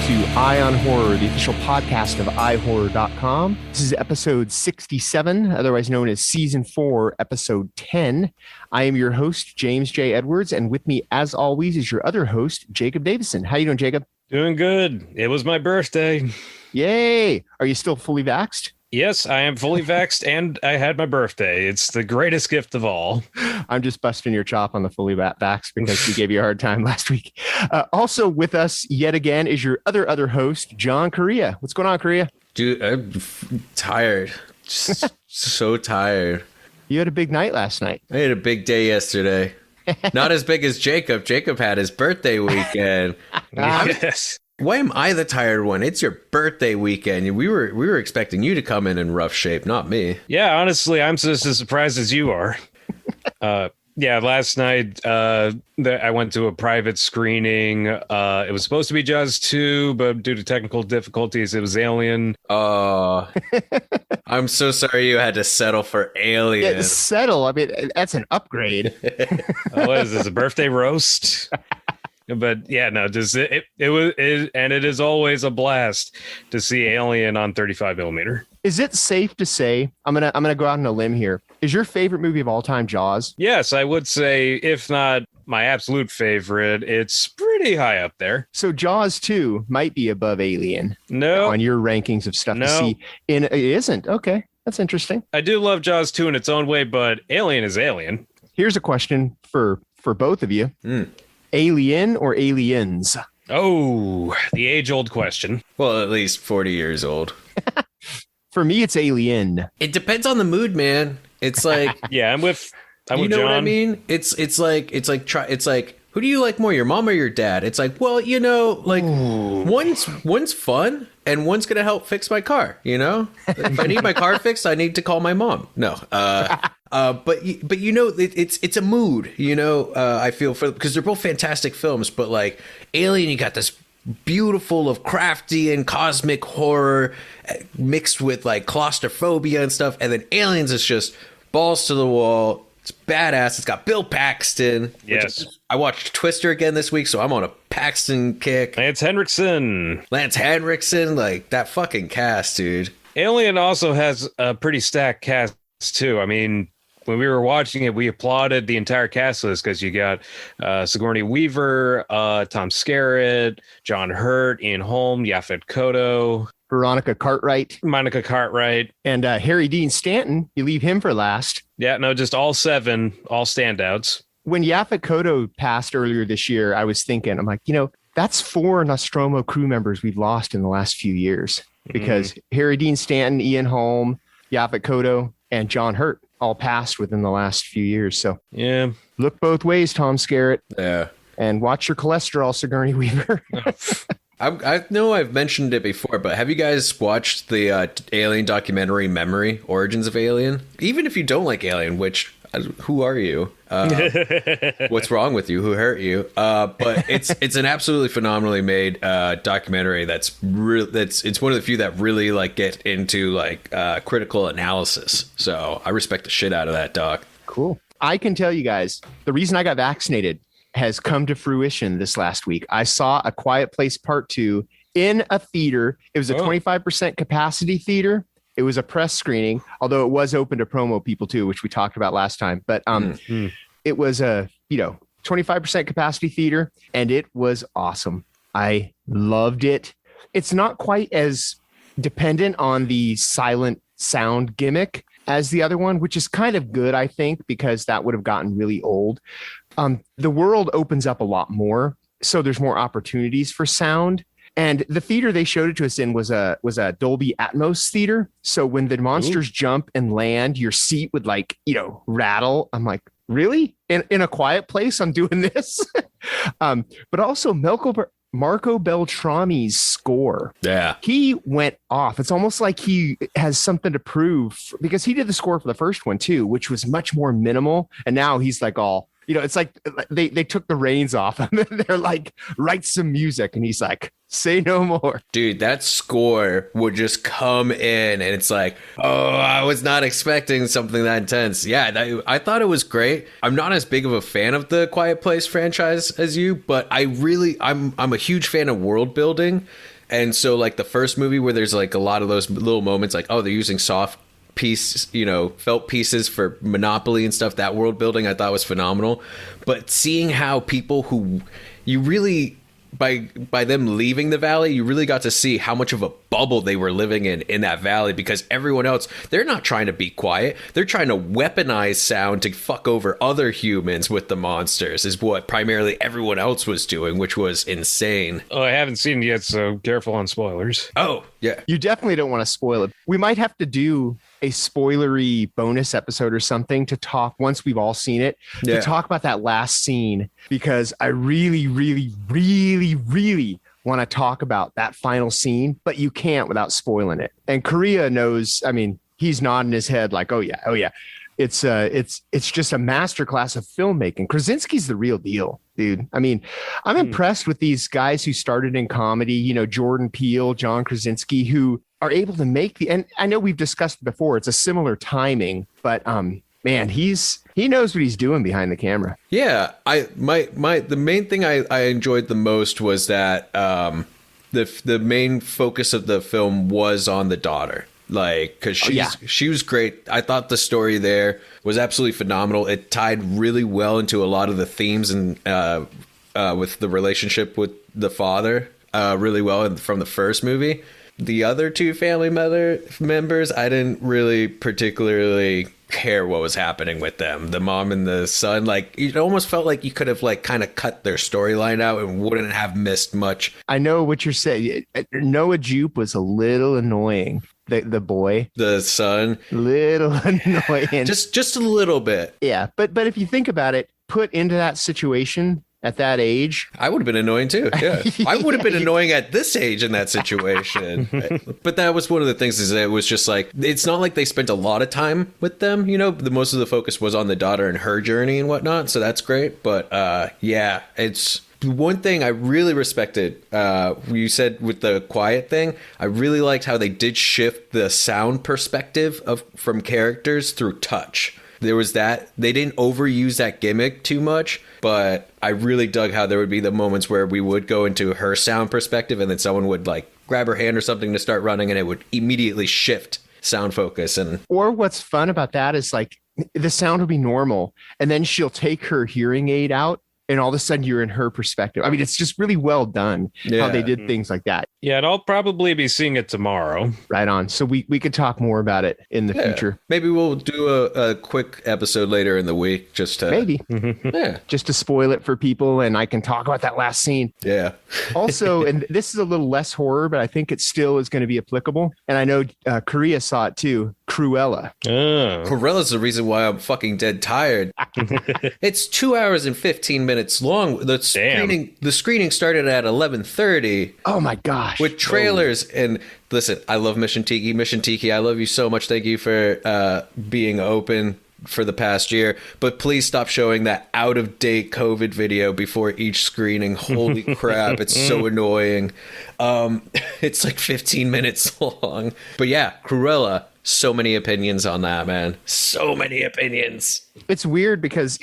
to Eye on Horror, the official podcast of iHorror.com. This is episode 67, otherwise known as season 4, episode 10. I am your host, James J. Edwards, and with me, as always, is your other host, Jacob Davison. How you doing, Jacob? Doing good. It was my birthday. Yay! Are you still fully vaxxed? Yes, I am fully vaxxed, and I had my birthday. It's the greatest gift of all. I'm just busting your chop on the fully vaxxed because we gave you a hard time last week. Also with us yet again is your other host, John Correa. What's going on, Correa? Dude, I'm tired. Just so tired. You had a big night last night. I had a big day yesterday. Not as big as Jacob. Jacob had his birthday weekend. Yes. Why am I the tired one? It's your birthday weekend. We were expecting you to come in rough shape, not me. Yeah, honestly, I'm just as surprised as you are. Yeah, last night I went to a private screening. It was supposed to be Jaws 2, but due to technical difficulties, it was Alien. Oh, I'm so sorry you had to settle for Alien. Yeah, settle. I mean, that's an upgrade. What is this, a birthday roast? But yeah, no, just it is always a blast to see Alien on 35 millimeter. Is it safe to say, I'm gonna go out on a limb here, is your favorite movie of all time Jaws? Yes, I would say, if not my absolute favorite, it's pretty high up there. So Jaws 2 might be above Alien. No, on your rankings of stuff to see. It isn't. Okay, that's interesting. I do love Jaws 2 in its own way, but Alien is Alien. Here's a question for both of you. Alien or aliens? Oh, the age-old question. Well, at least 40 years old. For me, it's Alien. It depends on the mood, man. It's like, yeah, I'm with you know John. what I mean? It's like, who do you like more, your mom or your dad? It's like, well, you know, like one's fun and one's gonna help fix my car. You know, if I need my car fixed, I need to call my mom. No, but you know, it's a mood. You know, I feel because they're both fantastic films, but like Alien, you got this beautiful of crafty and cosmic horror mixed with like claustrophobia and stuff, and then Aliens is just balls to the wall. It's badass. It's got Bill Paxton. Yes. I watched Twister again this week, so I'm on a Paxton kick. Lance Henriksen, like that fucking cast, dude. Alien also has a pretty stacked cast too. I mean, when we were watching it, we applauded the entire cast list because you got Sigourney Weaver, Tom Skerritt, John Hurt, Ian Holm, Yaphet Kotto, Monica Cartwright, and Harry Dean Stanton. You leave him for last. Yeah, no, just all 7, all standouts. When Yaphet Kotto passed earlier this year, I was thinking, I'm like, you know, that's 4 Nostromo crew members we've lost in the last few years because Harry Dean Stanton, Ian Holm, Yaphet Kotto, and John Hurt all passed within the last few years. So yeah, look both ways, Tom Skerritt. Yeah, and watch your cholesterol, Sigourney Weaver. I know I've mentioned it before, but have you guys watched the Alien documentary Memory, Origins of Alien? Even if you don't like Alien, which, who are you? What's wrong with you? Who hurt you? But it's an absolutely phenomenally made documentary it's one of the few that really like get into like critical analysis. So I respect the shit out of that doc. Cool. I can tell you guys, the reason I got vaccinated has come to fruition this last week. I saw A Quiet Place Part 2 in a theater. It was a 25% capacity theater. It was a press screening, although it was open to promo people too, which we talked about last time. But it was a 25% capacity theater, and it was awesome. I loved it. It's not quite as dependent on the silent sound gimmick as the other one, which is kind of good, I think, because that would have gotten really old. The world opens up a lot more, so there's more opportunities for sound. And the theater they showed it to us in was a Dolby Atmos theater. So when the monsters jump and land, your seat would rattle. I'm like, really? In A Quiet Place, I'm doing this? But also Marco Beltrami's score. Yeah. He went off. It's almost like he has something to prove because he did the score for the first one too, which was much more minimal. And now he's like all, it's like they took the reins off and they're like, write some music. And he's like, say no more. Dude, that score would just come in and it's like, oh, I was not expecting something that intense. Yeah, I thought it was great. I'm not as big of a fan of the Quiet Place franchise as you, but I'm a huge fan of world building. And so like the first movie where there's like a lot of those little moments like, oh, they're using felt pieces for Monopoly and stuff, that world building I thought was phenomenal. But seeing how people who you really by them leaving the valley, you really got to see how much of a bubble they were living in that valley, because everyone else, they're not trying to be quiet. They're trying to weaponize sound to fuck over other humans with the monsters, is what primarily everyone else was doing, which was insane. Oh, I haven't seen it yet, so careful on spoilers. Oh, yeah. You definitely don't want to spoil it. We might have to do a spoilery bonus episode or something to talk once we've all seen it, to talk about that last scene, because I really, really, really, really want to talk about that final scene, but you can't without spoiling it. And Korea knows, I mean, he's nodding his head like, oh yeah. It's just a masterclass of filmmaking. Krasinski's the real deal, dude. I mean, I'm impressed with these guys who started in comedy, you know, Jordan Peele, John Krasinski, who are able to make and I know we've discussed it before, it's a similar timing, but man, he knows what he's doing behind the camera. Yeah, the main thing I enjoyed the most was that the main focus of the film was on the daughter. Like, because she was great. I thought the story there was absolutely phenomenal. It tied really well into a lot of the themes and with the relationship with the father really well from the first movie. The other two family members, I didn't really particularly care what was happening with them. The mom and the son, like, it almost felt like you could have like kind of cut their storyline out and wouldn't have missed much. I know what you're saying. Noah Jupe was a little annoying. The boy, the son, little annoying, just a little bit. Yeah, but if you think about it, put into that situation at that age, I would have been annoying too. Yeah, I would have been annoying at this age in that situation. But that was one of the things, is that it was just like, it's not like they spent a lot of time with them. You know, the most of the focus was on the daughter and her journey and whatnot. So that's great. But yeah, it's. One thing I really respected, you said with the quiet thing, I really liked how they did shift the sound perspective from characters through touch. There was that. They didn't overuse that gimmick too much, but I really dug how there would be the moments where we would go into her sound perspective and then someone would like grab her hand or something to start running and it would immediately shift sound focus. Or what's fun about that is like the sound will be normal and then she'll take her hearing aid out, and all of a sudden you're in her perspective. I mean, it's just really well done how they did things like that. Yeah, and I'll probably be seeing it tomorrow. Right on. So we could talk more about it in the future. Maybe we'll do a quick episode later in the week just to just to spoil it for people, and I can talk about that last scene. Yeah. Also, and this is a little less horror, but I think it still is going to be applicable. And I know Korea saw it too. Cruella. Cruella's the reason why I'm fucking dead tired. It's 2 hours and 15 minutes long. The screening started at 11:30. Oh my gosh. With trailers. And listen, I love Mission Tiki. Mission Tiki, I love you so much. Thank you for being open for the past year, but please stop showing that out of date COVID video before each screening. Holy crap, it's so annoying. It's like 15 minutes long. But yeah, Cruella, so many opinions on that, man. So many opinions. It's weird because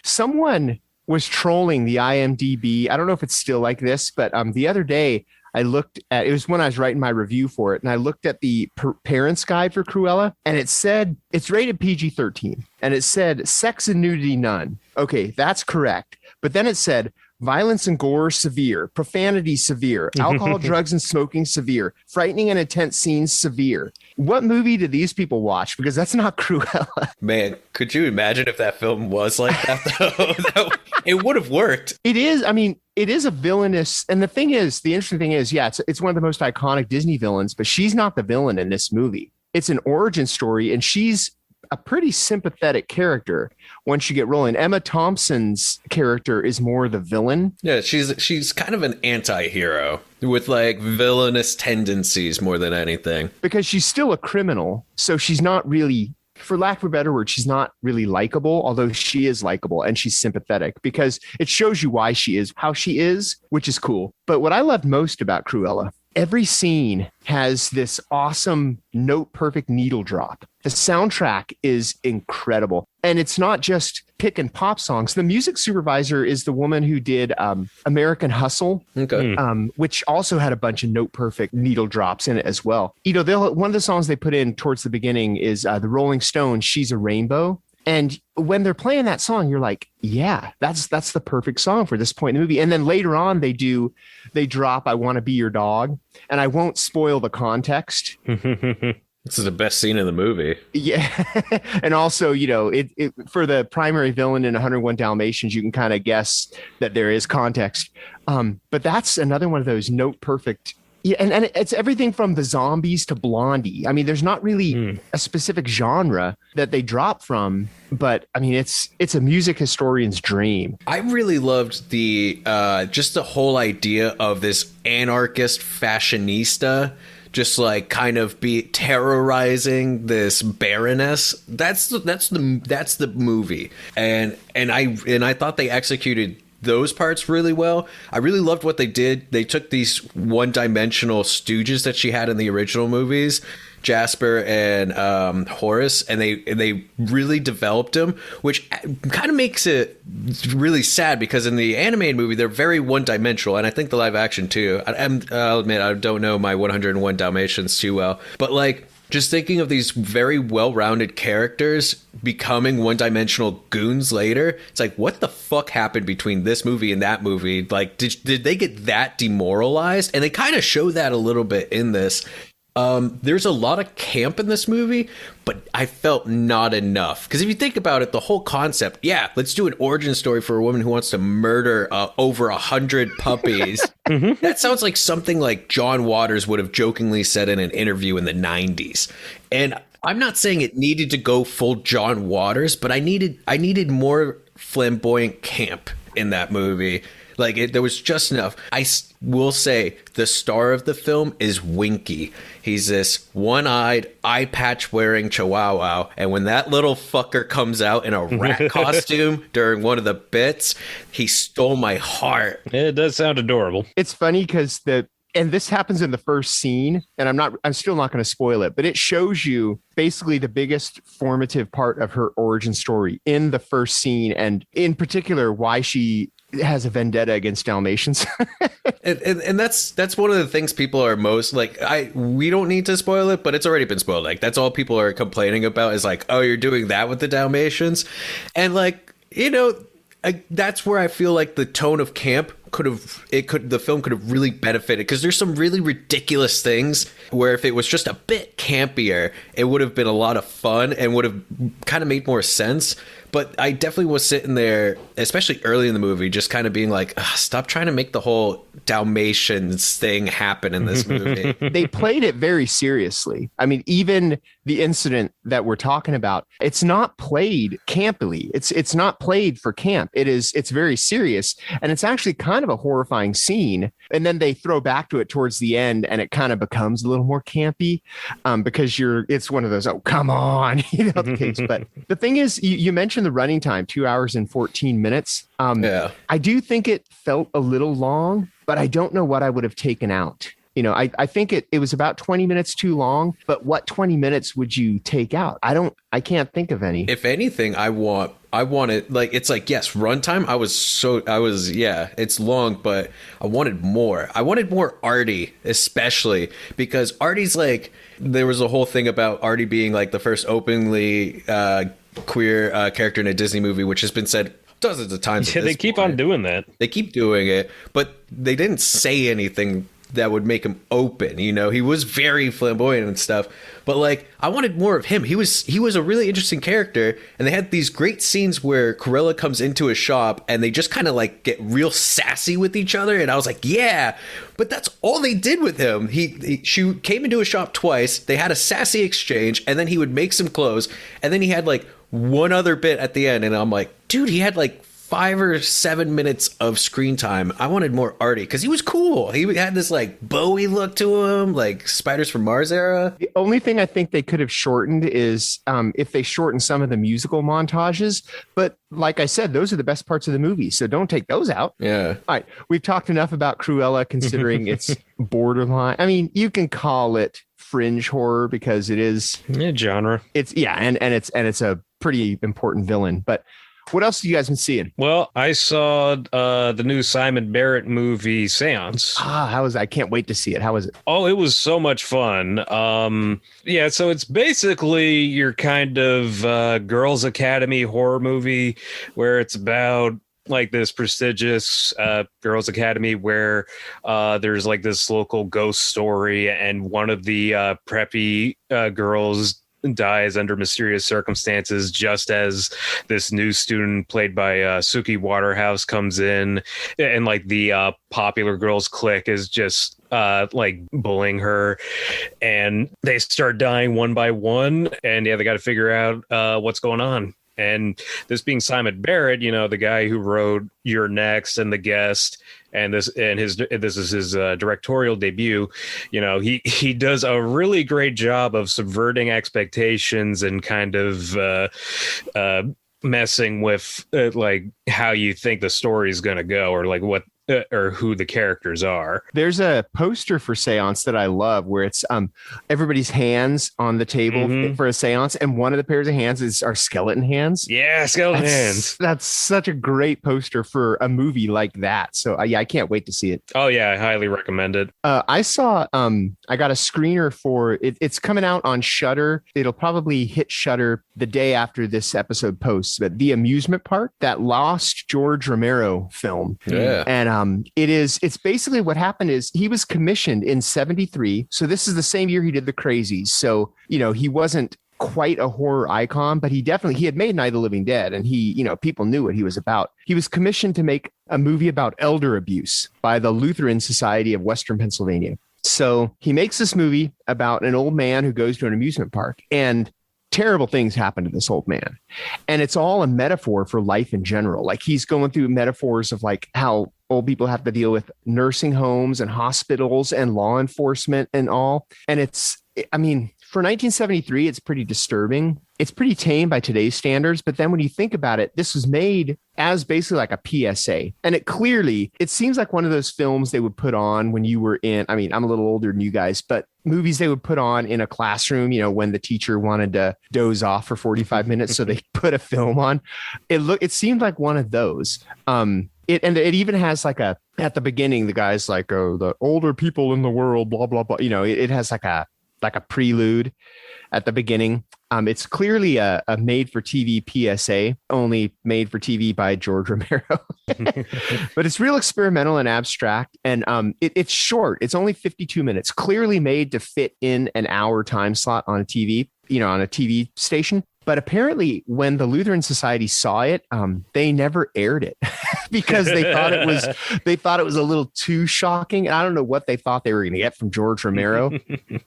someone was trolling the IMDb. I don't know if it's still like this, but the other day I looked at, it was when I was writing my review for it, and I looked at the parents guide for Cruella, and it said it's rated PG-13, and it said sex and nudity none. Okay, that's correct. But then it said violence and gore severe, profanity severe, alcohol, drugs, and smoking severe, frightening and intense scenes severe. What movie did these people watch? Because that's not Cruella. Man, could you imagine if that film was like that, though? It would have worked. It is. I mean, it is a villainous. And the interesting thing is, yeah, it's one of the most iconic Disney villains, but she's not the villain in this movie. It's an origin story, and she's a pretty sympathetic character once you get rolling. Emma Thompson's character is more the villain. Yeah, she's kind of an anti-hero with like villainous tendencies more than anything. Because she's still a criminal, so she's not really, for lack of a better word, she's not really likable, although she is likable and she's sympathetic because it shows you why she is how she is, which is cool. But what I loved most about Cruella every scene has this awesome note perfect needle drop. The soundtrack is incredible. And it's not just pick and pop songs. The music supervisor is the woman who did American Hustle, which also had a bunch of note perfect needle drops in it as well. You know, one of the songs they put in towards the beginning is the Rolling Stones, She's a Rainbow. And when they're playing that song, you're like, yeah, that's the perfect song for this point in the movie. And then later on, they drop I Want to Be Your Dog. And I won't spoil the context. This is the best scene in the movie. Yeah. And also, you know, it for the primary villain in 101 Dalmatians, you can kind of guess that there is context. But that's another one of those note perfect. Yeah, and it's everything from the Zombies to Blondie. I mean, there's not really a specific genre that they drop from, but I mean, it's a music historian's dream. I really loved the just the whole idea of this anarchist fashionista just like kind of be terrorizing this baroness. That's the movie, and I thought they executed those parts really well. I really loved what they did. They took these one-dimensional stooges that she had in the original movies, Jasper and Horace, and they really developed them, which kind of makes it really sad because in the animated movie they're very one-dimensional, and I think the live action too. I'll admit I don't know my 101 Dalmatians too well, but like just thinking of these very well-rounded characters becoming one-dimensional goons later, it's like, what the fuck happened between this movie and that movie? Like, did they get that demoralized? And they kind of show that a little bit in this. There's a lot of camp in this movie, but I felt not enough. Because if you think about it, the whole concept, yeah, let's do an origin story for a woman who wants to murder over 100 puppies. That sounds like something like John Waters would have jokingly said in an interview in the 90s. And I'm not saying it needed to go full John Waters, but I needed more flamboyant camp in that movie. Like, there was just enough. I will say the star of the film is Winky. He's this one-eyed, eye patch-wearing chihuahua. And when that little fucker comes out in a rat costume during one of the bits, he stole my heart. It does sound adorable. It's funny because and this happens in the first scene, and I'm still not going to spoil it, but it shows you basically the biggest formative part of her origin story in the first scene, and in particular, why she has a vendetta against Dalmatians. and that's one of the things people are most like, we don't need to spoil it, but it's already been spoiled. Like, that's all people are complaining about is like, oh, you're doing that with the Dalmatians. And like, you know, that's where I feel like the tone of camp the film could have really benefited, because there's some really ridiculous things where if it was just a bit campier, it would have been a lot of fun and would have kind of made more sense. But I definitely was sitting there, especially early in the movie, just kind of being like, stop trying to make the whole Dalmatians thing happen in this movie. They played it very seriously. I mean, even the incident that we're talking about, it's not played campily. It's not played for camp. It's very serious. And it's actually kind of a horrifying scene. And then they throw back to it towards the end, and it kind of becomes a little more campy because it's one of those, oh, come on, the case. But the thing is, you mentioned the running time, 2 hours and 14 minutes. Yeah. I do think it felt a little long, but I don't know what I would have taken out. You know, I think it was about 20 minutes too long, but what 20 minutes would you take out? I can't think of any. If anything, I want it, like, it's like, yes, runtime. It's long, but I wanted more. I wanted more Artie, especially because Artie's like, there was a whole thing about Artie being like the first openly queer character in a Disney movie, which has been said dozens of times. Yeah, they keep on doing that. They keep doing it, but they didn't say anything that would make him open. You know, he was very flamboyant and stuff, but like, I wanted more of him. He was a really interesting character, and they had these great scenes where Cruella comes into a shop and they just kind of like get real sassy with each other, and I was like, yeah, but that's all they did with him. She came into a shop twice, they had a sassy exchange, and then he would make some clothes, and then he had like one other bit at the end, and I'm like, dude, he had like 5 or 7 minutes of screen time, I wanted more Artie because he was cool. He had this like Bowie look to him, like Spiders from Mars era. The only thing I think they could have shortened is if they shortened some of the musical montages. But like I said, those are the best parts of the movie, so don't take those out. Yeah. All right, we've talked enough about Cruella, considering it's borderline. I mean, you can call it fringe horror because it is genre. It's and it's a pretty important villain. But what else have you guys been seeing? Well, I saw the new Simon Barrett movie, Seance. How was it? I can't wait to see it. How was it? Oh, it was so much fun. Yeah, so it's basically your kind of Girls Academy horror movie where it's about like this prestigious girls academy where there's like this local ghost story, and one of the preppy girls dies under mysterious circumstances just as this new student played by Suki Waterhouse comes in, and like the popular girls clique is just like bullying her, and they start dying one by one, and yeah, they got to figure out what's going on. And this being Simon Barrett, you know, the guy who wrote You're Next and The Guest, and this is his directorial debut. You know, he does a really great job of subverting expectations and kind of messing with like how you think the story is going to go, or like what or who the characters are. There's a poster for Seance that I love where it's everybody's hands on the table for a seance, and one of the pairs of hands are skeleton hands. Yeah, skeleton hands. That's such a great poster for a movie like that. So yeah, I can't wait to see it. Oh yeah, I highly recommend it. I saw I got a screener for it. It's coming out on Shudder. It'll probably hit Shudder the day after this episode posts, but The Amusement Park, that lost George Romero film. Yeah. And it's basically what happened is he was commissioned in 1973. So this is the same year he did The Crazies. So, you know, he wasn't quite a horror icon, but he had made Night of the Living Dead, and people knew what he was about. He was commissioned to make a movie about elder abuse by the Lutheran Society of Western Pennsylvania. So he makes this movie about an old man who goes to an amusement park, and terrible things happen to this old man. And it's all a metaphor for life in general. Like he's going through metaphors of like how old people have to deal with nursing homes and hospitals and law enforcement and all. And for 1973, it's pretty disturbing. It's pretty tame by today's standards. But then when you think about it, this was made as basically like a PSA. And it seems like one of those films they would put on when you were in, I'm a little older than you guys, but movies they would put on in a classroom, you know, when the teacher wanted to doze off for 45 minutes. So they put a film on. It seemed like one of those. It even has like at the beginning, the guy's like, oh, the older people in the world, blah, blah, blah. You know, it has like a prelude at the beginning. It's clearly a made for TV PSA, only made for TV by George Romero, but it's real experimental and abstract. And it's short. It's only 52 minutes, clearly made to fit in an hour time slot on a TV, on a TV station. But apparently when the Lutheran Society saw it, they never aired it because they thought it was a little too shocking. And I don't know what they thought they were going to get from George Romero,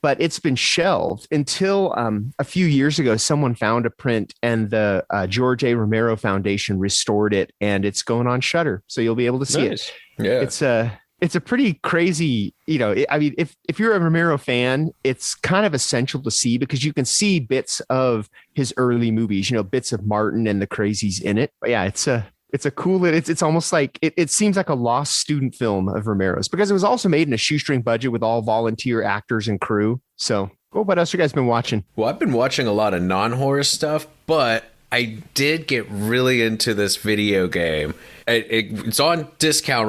but it's been shelved until a few years ago. Someone found a print, and the George A. Romero Foundation restored it, and it's going on Shudder, so you'll be able to see it. Yeah, it's a pretty crazy, if you're a Romero fan, it's kind of essential to see because you can see bits of his early movies, bits of Martin and the Crazies in it. But yeah, it's a cool, it's almost like, it seems like a lost student film of Romero's because it was also made in a shoestring budget with all volunteer actors and crew. So, what else you guys been watching? Well, I've been watching a lot of non-horror stuff, but I did get really into this video game. It's on discount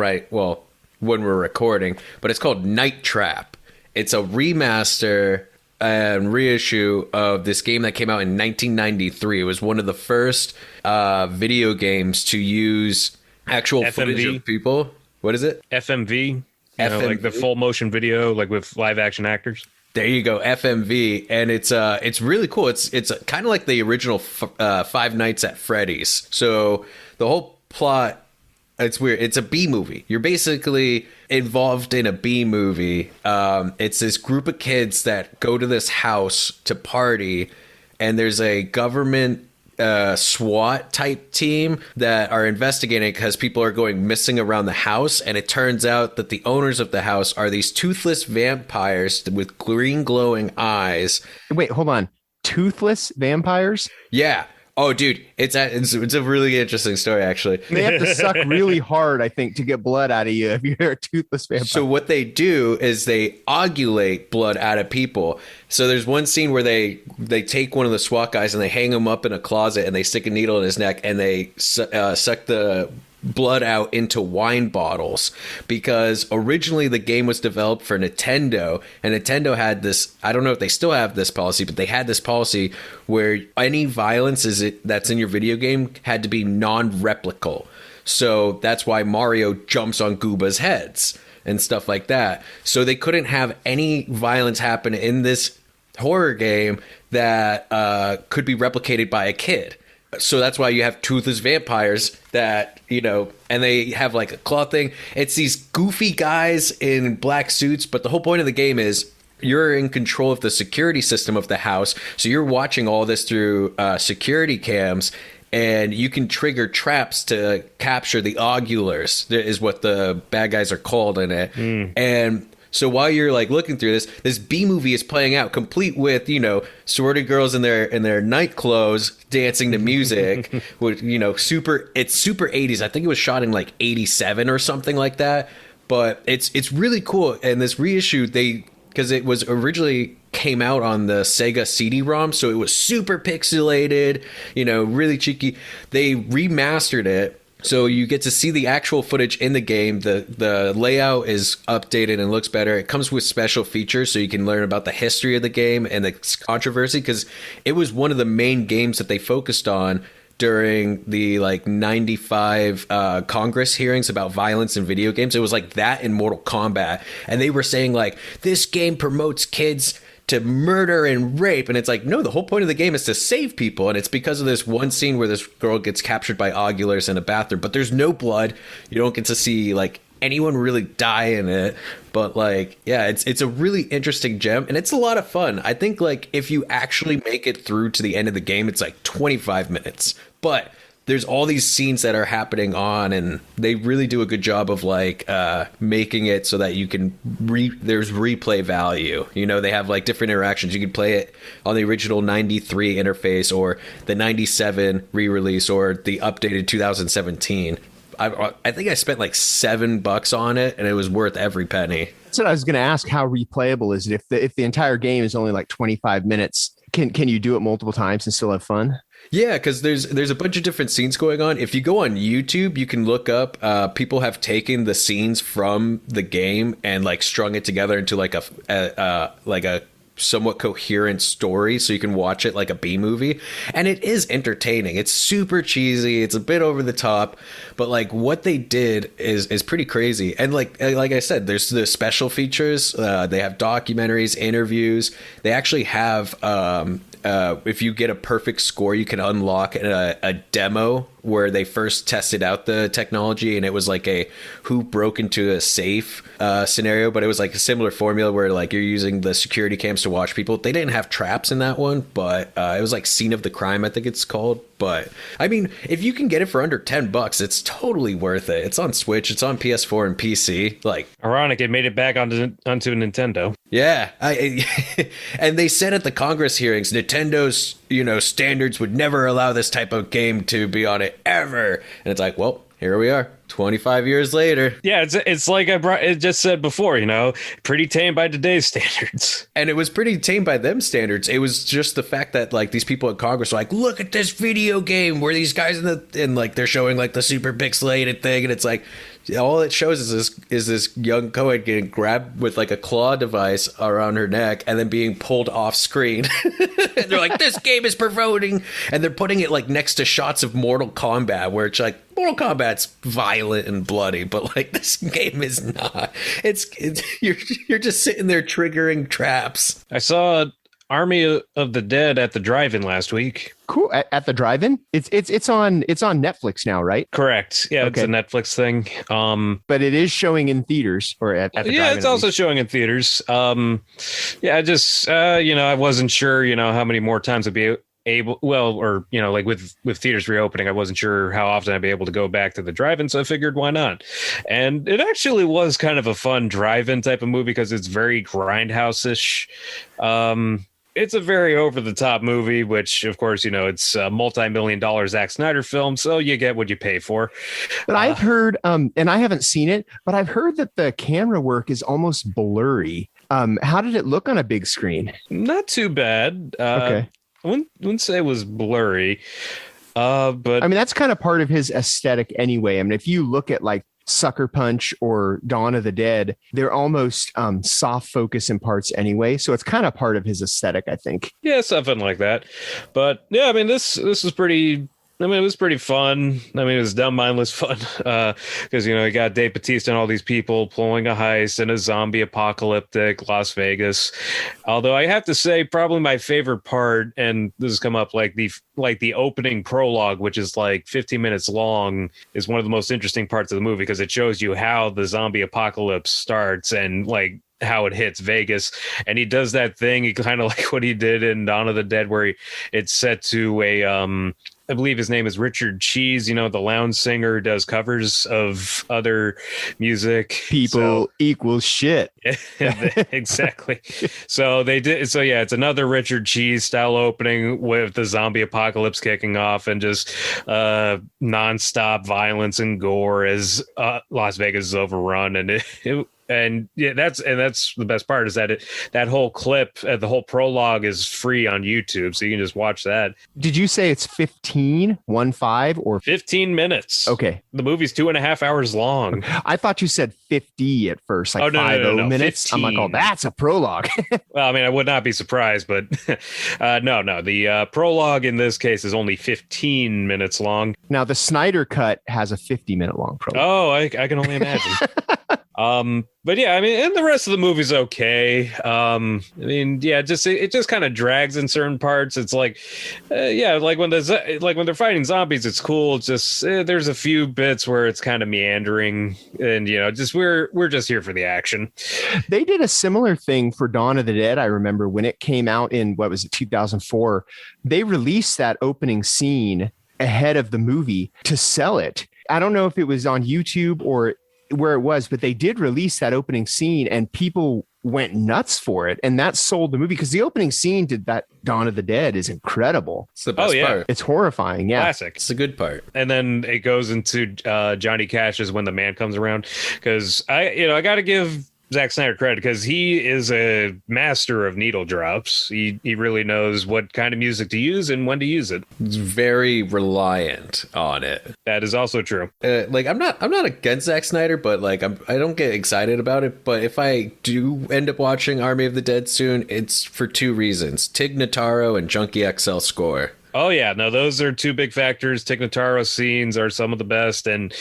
when we're recording, but it's called Night Trap. It's a remaster and reissue of this game that came out in 1993. It was one of the first video games to use actual FMV footage of people. What is it? FMV. Like the full motion video, like with live action actors. There you go, FMV, and it's really cool. It's kind of like the original Five Nights at Freddy's. So the whole plot. It's weird. It's a B movie. You're basically involved in a B movie. It's this group of kids that go to this house to party, and there's a government SWAT type team that are investigating because people are going missing around the house, and it turns out that the owners of the house are these toothless vampires with green glowing eyes. Wait, hold on. Toothless vampires? Yeah. Oh, dude, it's a really interesting story, actually. They have to suck really hard, I think, to get blood out of you if you're a toothless vampire. So what they do is they ovulate blood out of people. So there's one scene where they take one of the SWAT guys and they hang him up in a closet and they stick a needle in his neck and they suck the blood out into wine bottles, because originally the game was developed for Nintendo, and Nintendo had this, I don't know if they still have this policy, but they had this policy where any violence that's in your video game had to be non-replicable. So that's why Mario jumps on Gooba's heads and stuff like that. So they couldn't have any violence happen in this horror game that could be replicated by a kid. So that's why you have toothless vampires that, and they have like a claw thing. It's these goofy guys in black suits, but the whole point of the game is you're in control of the security system of the house. So you're watching all this through security cams, and you can trigger traps to capture the ogulars, is what the bad guys are called in it. And so while you're like looking through this B movie is playing out, complete with, sorority girls in their night clothes dancing to music with, it's super 80s. I think it was shot in like 87 or something like that. But it's really cool. And this reissue, because it was originally came out on the Sega CD-ROM, so it was super pixelated, really cheeky. They remastered it. So you get to see the actual footage in the game. The layout is updated and looks better. It comes with special features, so you can learn about the history of the game and the controversy, because it was one of the main games that they focused on during the 95 Congress hearings about violence in video games. It was like that in Mortal Kombat. And they were saying this game promotes kids to murder and rape, and it's like, no, the whole point of the game is to save people, and it's because of this one scene where this girl gets captured by ogulars in a bathroom, but there's no blood. You don't get to see anyone really die in it, but it's a really interesting gem, and it's a lot of fun. I think if you actually make it through to the end of the game, it's 25 minutes, but there's all these scenes that are happening on, and they really do a good job of making it so that you can there's replay value. They have different interactions. You can play it on the original 93 interface or the 97 re-release or the updated 2017. I think I spent $7 on it, and it was worth every penny. That's what I was going to ask. How replayable is it? If the entire game is only 25 minutes, can you do it multiple times and still have fun? Yeah, because there's a bunch of different scenes going on. If you go on YouTube, you can look up. People have taken the scenes from the game and strung it together into a somewhat coherent story, so you can watch it like a B movie, and it is entertaining. It's super cheesy. It's a bit over the top, but what they did is pretty crazy. And like I said, there's the special features. They have documentaries, interviews. They actually have. If you get a perfect score, you can unlock a demo where they first tested out the technology, and it was a who broke into a safe scenario, but it was a similar formula where you're using the security cams to watch people. They didn't have traps in that one, but it was scene of the crime, I think it's called. But I mean, if you can get it for under $10, it's totally worth it. It's on Switch, it's on PS4 and PC. Ironic, it made it back onto Nintendo. Yeah, and they said at the Congress hearings, Nintendo's standards would never allow this type of game to be on it ever. And it's well, here we are, 25 years later. Yeah, it's like it just said before, pretty tame by today's standards. And it was pretty tame by them standards. It was just the fact that these people at Congress were look at this video game where these guys and they're showing the super pixelated thing, and it's all it shows is this young co-ed getting grabbed with a claw device around her neck and then being pulled off screen. And they're this game is perverting, and they're putting it next to shots of Mortal Kombat, where it's Mortal Kombat's violent and bloody, but this game is not. It's you're just sitting there triggering traps. I saw Army of the Dead at the drive-in last week. Cool. At the drive-in? It's on Netflix now, right? Correct. Yeah, okay. It's a Netflix thing. But it is showing in theaters or at the drive-in. Yeah, it's also showing in theaters. I just I wasn't sure, how many more times I'd be able, well, or, you know, like with theaters reopening, I wasn't sure how often I'd be able to go back to the drive-in. So I figured, why not? And it actually was kind of a fun drive-in type of movie because it's very grindhouse-ish. It's a very over-the-top movie, which, of course, you know, it's a multi-million-dollar Zack Snyder film, so you get what you pay for. But I've heard, and I haven't seen it, but I've heard that the camera work is almost blurry. How did it look on a big screen? Not too bad. Okay. I wouldn't say it was blurry, but... I mean, that's kind of part of his aesthetic anyway. I mean, if you look at like Sucker Punch or Dawn of the Dead, they're almost soft focus in parts anyway. So it's kind of part of his aesthetic, I think. Yeah, something like that. But yeah, I mean, this was pretty... I mean, it was pretty fun. I mean, it was dumb, mindless fun because, you know, you got Dave Bautista and all these people pulling a heist in a zombie apocalyptic Las Vegas. Although I have to say, probably my favorite part, and this has come up like the opening prologue, which is like 15 minutes long, is one of the most interesting parts of the movie because it shows you how the zombie apocalypse starts and like how it hits Vegas. And he does that thing, he kind of like what he did in Dawn of the Dead, where it's set to a I believe his name is Richard Cheese, you know, the lounge singer who does covers of other music. People equals shit. Exactly. So they did. So yeah, it's another Richard Cheese style opening with the zombie apocalypse kicking off and just nonstop violence and gore as Las Vegas is overrun. And yeah, that's the best part is that that whole clip, the whole prologue is free on YouTube, so you can just watch that. Did you say it's 15 or 15 minutes? Okay. The movie's 2.5 hours long. I thought you said 50 at first, like no, minutes. 15. I'm like, oh, that's a prologue. Well, I mean, I would not be surprised, but no. The prologue in this case is only 15 minutes long. Now, the Snyder cut has a 50-minute long prologue. Oh, I can only imagine. But yeah, I mean, and the rest of the movie's okay. I mean, yeah, it just kind of drags in certain parts. It's like, yeah, like when they're fighting zombies, it's cool. It's just there's a few bits where it's kind of meandering, and you know, just we're just here for the action. They did a similar thing for Dawn of the Dead. I remember when it came out in 2004. They released that opening scene ahead of the movie to sell it. I don't know if it was on YouTube or where it was, but they did release that opening scene and people went nuts for it. And that sold the movie because the opening scene to that Dawn of the Dead is incredible. It's the best part. It's horrifying. Yeah. Classic. It's the good part. And then it goes into Johnny Cash's When the Man Comes Around. Because I got to give Zack Snyder credit because he is a master of needle drops. He really knows what kind of music to use and when to use it. He's very reliant on it. That is also true. Like I'm not against Zack Snyder, but like I don't get excited about it. But if I do end up watching Army of the Dead soon, it's for two reasons: Tig Notaro and Junkie XL score. Oh yeah, no, those are two big factors. Tig Notaro's scenes are some of the best, and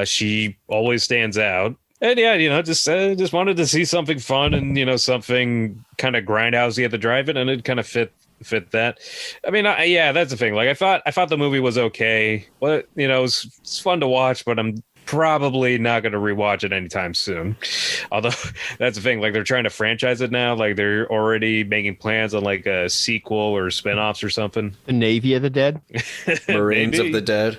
she always stands out. And yeah, you know, just wanted to see something fun and, you know, something kind of grindhousey at the drive-in, and it kind of fit that. I mean, yeah, that's the thing. Like, I thought the movie was okay. But, you know, it's fun to watch, but I'm probably not going to rewatch it anytime soon. Although that's the thing, like they're trying to franchise it now. Like they're already making plans on like a sequel or spinoffs or something. The Navy of the Dead, Marines of the Dead,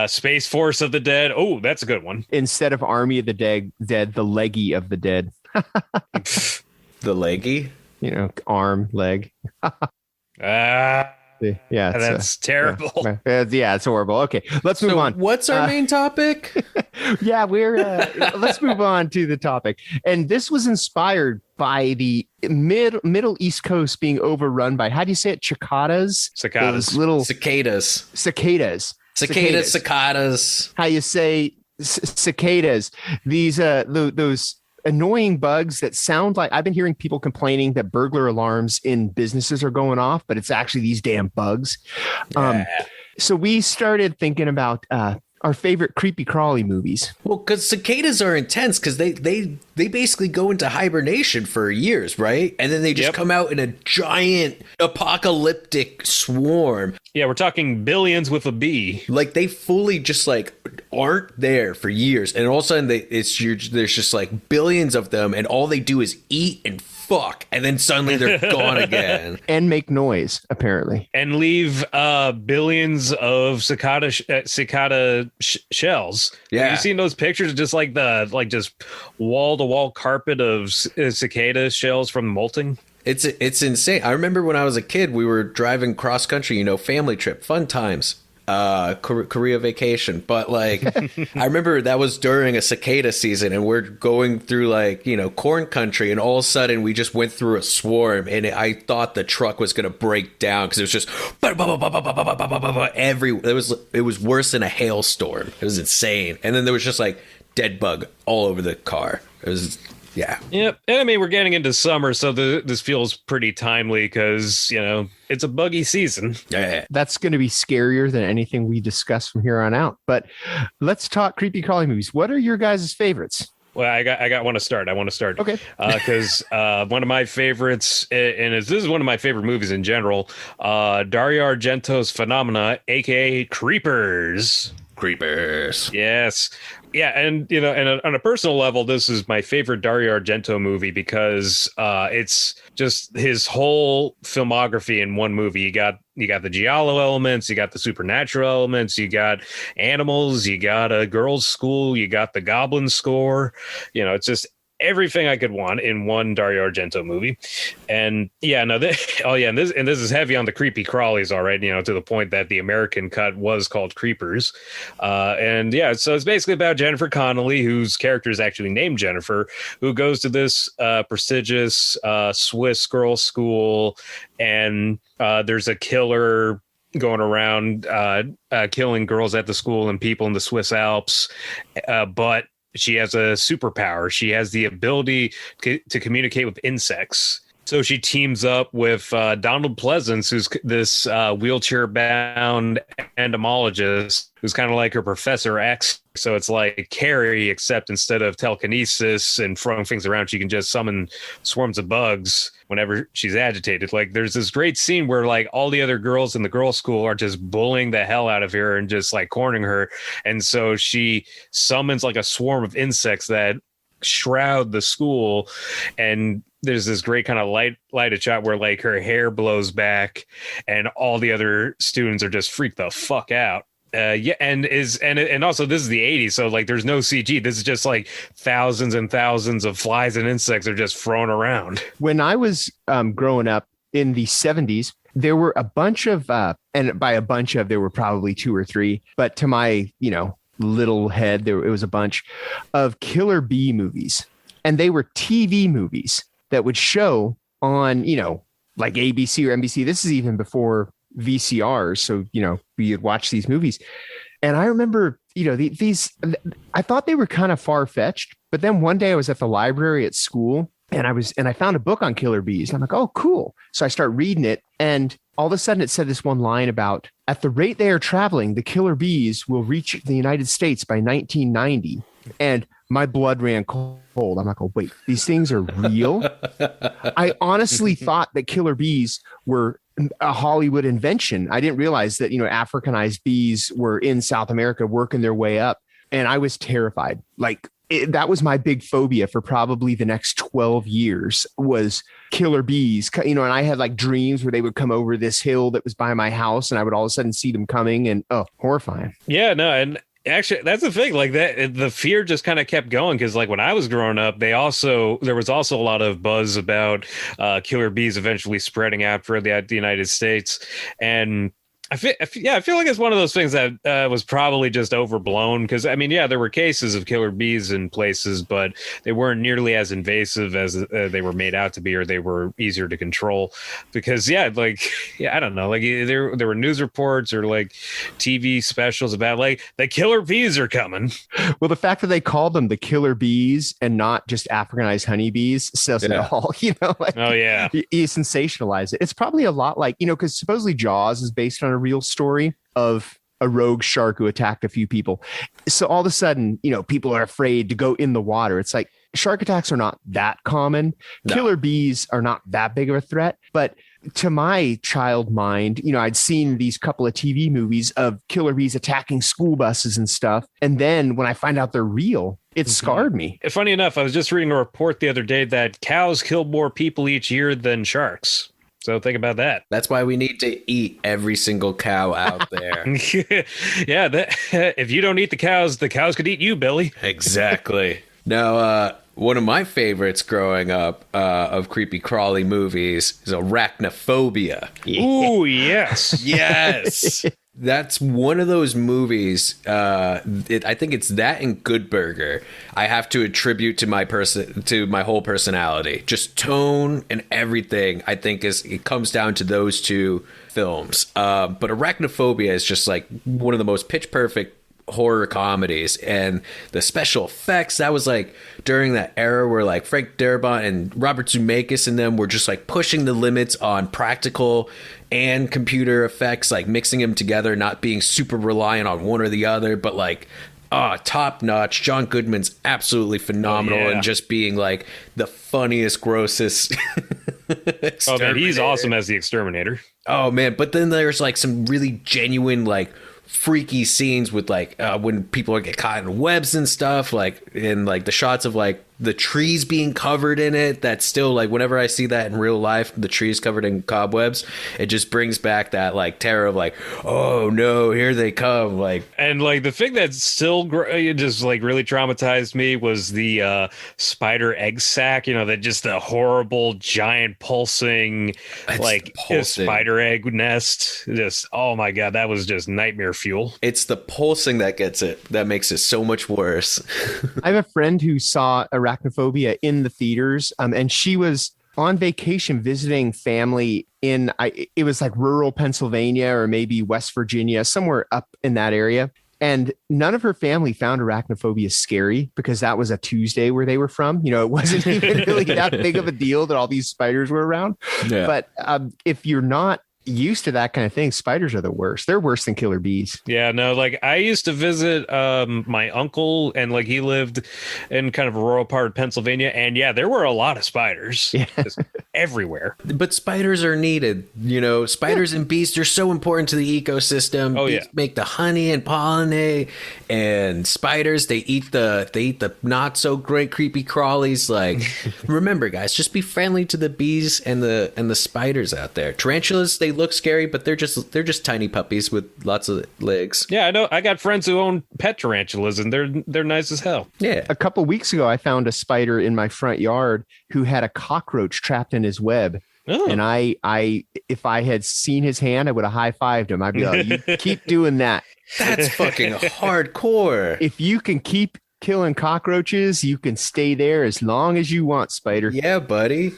Space Force of the Dead. Oh, that's a good one. Instead of Army of the Dead, the Leggy of the Dead. The Leggy, you know, arm, leg. Yeah, that's terrible. Yeah, it's horrible. Okay, let's move on. What's our main topic? Yeah, let's move on to the topic. And this was inspired by the middle East Coast being overrun by, how do you say it? Cicadas. Those little cicadas. How you say cicadas? These those annoying bugs that sound like, I've been hearing people complaining that burglar alarms in businesses are going off, but it's actually these damn bugs. So we started thinking about our favorite creepy crawly movies. Well, because cicadas are intense because they basically go into hibernation for years, right? And then they just come out in a giant apocalyptic swarm. Yeah, we're talking billions with a B. Like they fully just like aren't there for years, and all of a sudden there's just like billions of them, and all they do is eat and fuck, and then suddenly they're gone again. And make noise, apparently. And leave billions of cicada shells. Yeah. Have you seen those pictures? Just like just wall to wall carpet of cicada shells from molting. It's insane. I remember when I was a kid, we were driving cross country, family trip, fun times. Korea vacation, but like I remember that was during a cicada season, and we're going through corn country, and all of a sudden we just went through a swarm, and I thought the truck was gonna break down because it was just it was worse than a hailstorm. It was insane. And then there was just dead bug all over the car. It was yeah. Yep. And I mean, we're getting into summer, so this feels pretty timely because, it's a buggy season. Yeah. That's going to be scarier than anything we discuss from here on out. But let's talk creepy crawly movies. What are your guys' favorites? Well, I got one to start. I want to start. Okay. Because one of my favorites, and this is one of my favorite movies in general, Dario Argento's Phenomena, a.k.a. Creepers. Yes. Yeah, and and on a personal level, this is my favorite Dario Argento movie because it's just his whole filmography in one movie. You got the giallo elements, you got the supernatural elements, you got animals, you got a girls' school, you got the goblin score. It's just everything I could want in one Dario Argento movie. And this is heavy on the creepy crawlies, all right, to the point that the American cut was called Creepers. So it's basically about Jennifer Connelly, whose character is actually named Jennifer, who goes to this prestigious Swiss girls' school, and there's a killer going around killing girls at the school and people in the Swiss Alps, but she has a superpower. She has the ability to communicate with insects. So she teams up with Donald Pleasance, who's this wheelchair-bound entomologist, who's kind of like her Professor X. So it's like Carrie, except instead of telekinesis and throwing things around, she can just summon swarms of bugs whenever she's agitated. There's this great scene where all the other girls in the girls' school are just bullying the hell out of her and just cornering her. And so she summons a swarm of insects that shroud the school, and there's this great kind of lighted shot where her hair blows back and all the other students are just freaked the fuck out. And also this is the 80s, so there's no CG. This is just thousands and thousands of flies and insects are just thrown around. When I was growing up in the 70s, there were a bunch of and by a bunch of, there were probably 2 or 3, but to my little head, it was a bunch of killer bee movies, and they were TV movies that would show on ABC or NBC. This is even before VCRs, so you'd watch these movies. And I remember these, I thought they were kind of far-fetched, but then one day I was at the library at school, and I found a book on killer bees. And I'm like, oh, cool. So I start reading it, and all of a sudden it said this one line about, at the rate they are traveling, the killer bees will reach the United States by 1990. And my blood ran cold. I'm like, oh, wait, these things are real? I honestly thought that killer bees were a Hollywood invention. I didn't realize that, Africanized bees were in South America working their way up. And I was terrified. That was my big phobia for probably the next 12 years was killer bees, and I had dreams where they would come over this hill that was by my house, and I would all of a sudden see them coming, and horrifying. Yeah, no. And actually, that's the thing. The fear just kind of kept going because, when I was growing up, there was also a lot of buzz about killer bees eventually spreading out for the United States, and I feel like it's one of those things that was probably just overblown because, there were cases of killer bees in places, but they weren't nearly as invasive as they were made out to be, or they were easier to control because, I don't know, there were news reports or TV specials about the killer bees are coming. Well, the fact that they called them the killer bees and not just Africanized honeybees says it all, oh, yeah. You sensationalize it. It's probably a lot because supposedly Jaws is based on a real story of a rogue shark who attacked a few people. So all of a sudden, people are afraid to go in the water. It's shark attacks are not that common. No. Killer bees are not that big of a threat, but to my child mind, I'd seen these couple of TV movies of killer bees attacking school buses and stuff. And then when I find out they're real, it scarred me. Funny enough, I was just reading a report the other day that cows kill more people each year than sharks. So think about that. That's why we need to eat every single cow out there. Yeah, if you don't eat the cows could eat you, Billy. Exactly. Now, one of my favorites growing up of creepy crawly movies is Arachnophobia. Ooh, yes. Yes. That's one of those movies. I think it's that and Good Burger. I have to attribute to my whole personality, just tone and everything. I think it comes down to those two films. But Arachnophobia is just like one of the most pitch perfect horror comedies, and the special effects, that was like during that era where like Frank Darabont and Robert Zemeckis and them were just like pushing the limits on practical and computer effects, like mixing them together, not being super reliant on one or the other, but like top notch. John Goodman's absolutely phenomenal, and just being like the funniest, grossest oh man, he's awesome as the exterminator. Oh man, but then there's like some really genuine like freaky scenes with like when people get caught in webs and stuff, like in like the shots of like the trees being covered in it. That's still like, whenever I see that in real life, the trees covered in cobwebs, it just brings back that like terror of like, oh no, here they come. Like, and like the thing that still just like really traumatized me was the spider egg sac, that just the horrible giant pulsing spider egg nest. Just, oh my God, that was just nightmare fuel. It's the pulsing that makes it so much worse. I have a friend who saw Arachnophobia in the theaters, and she was on vacation visiting family it was like rural Pennsylvania or maybe West Virginia, somewhere up in that area. And none of her family found Arachnophobia scary because that was a Tuesday where they were from. It wasn't even really that big of a deal that all these spiders were around. Yeah. But if you're not used to that kind of thing, spiders are the worst. They're worse than killer bees. Yeah, no, like I used to visit my uncle, and like he lived in kind of a rural part of Pennsylvania, and yeah, there were a lot of spiders just everywhere. But spiders are needed. Spiders and bees, they're so important to the ecosystem. Oh, bees make the honey and pollinate, and spiders, they eat the not so great creepy crawlies. Like, remember guys, just be friendly to the bees and the spiders out there. Tarantulas, they look scary, but they're just tiny puppies with lots of legs. Yeah, I know. I got friends who own pet tarantulas, and they're nice as hell. Yeah. A couple weeks ago, I found a spider in my front yard who had a cockroach trapped in his web. Oh. And I if I had seen his hand, I would have high-fived him. I'd be like, you keep doing that. That's fucking hardcore. If you can keep killing cockroaches, you can stay there as long as you want, spider. Yeah, buddy.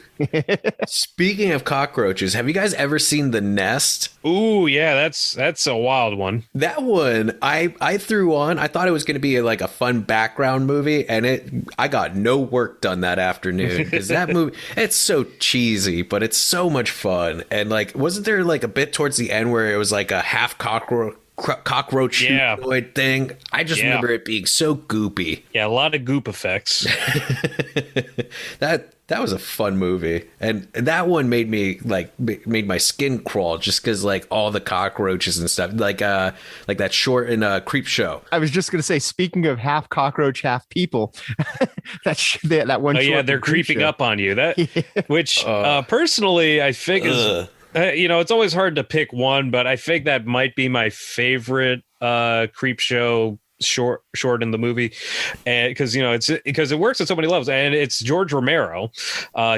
Speaking of cockroaches, have you guys ever seen The Nest? Ooh, yeah, that's a wild one. That one I threw on. I thought it was going to be like a fun background movie, and I got no work done that afternoon because that movie, it's so cheesy, but it's so much fun. And like, wasn't there like a bit towards the end where it was like a half cockroach humanoid thing? I just remember it being so goopy. Yeah, a lot of goop effects. That was a fun movie, and that one made my skin crawl just because like all the cockroaches and stuff, like that short in Creep Show. I was just gonna say, speaking of half cockroach, half people, that one. Oh yeah, they're creeping up on you. Which personally, I think is. It's always hard to pick one, but I think that might be my favorite Creep Show short in the movie, and because it works at so many levels, and it's George Romero.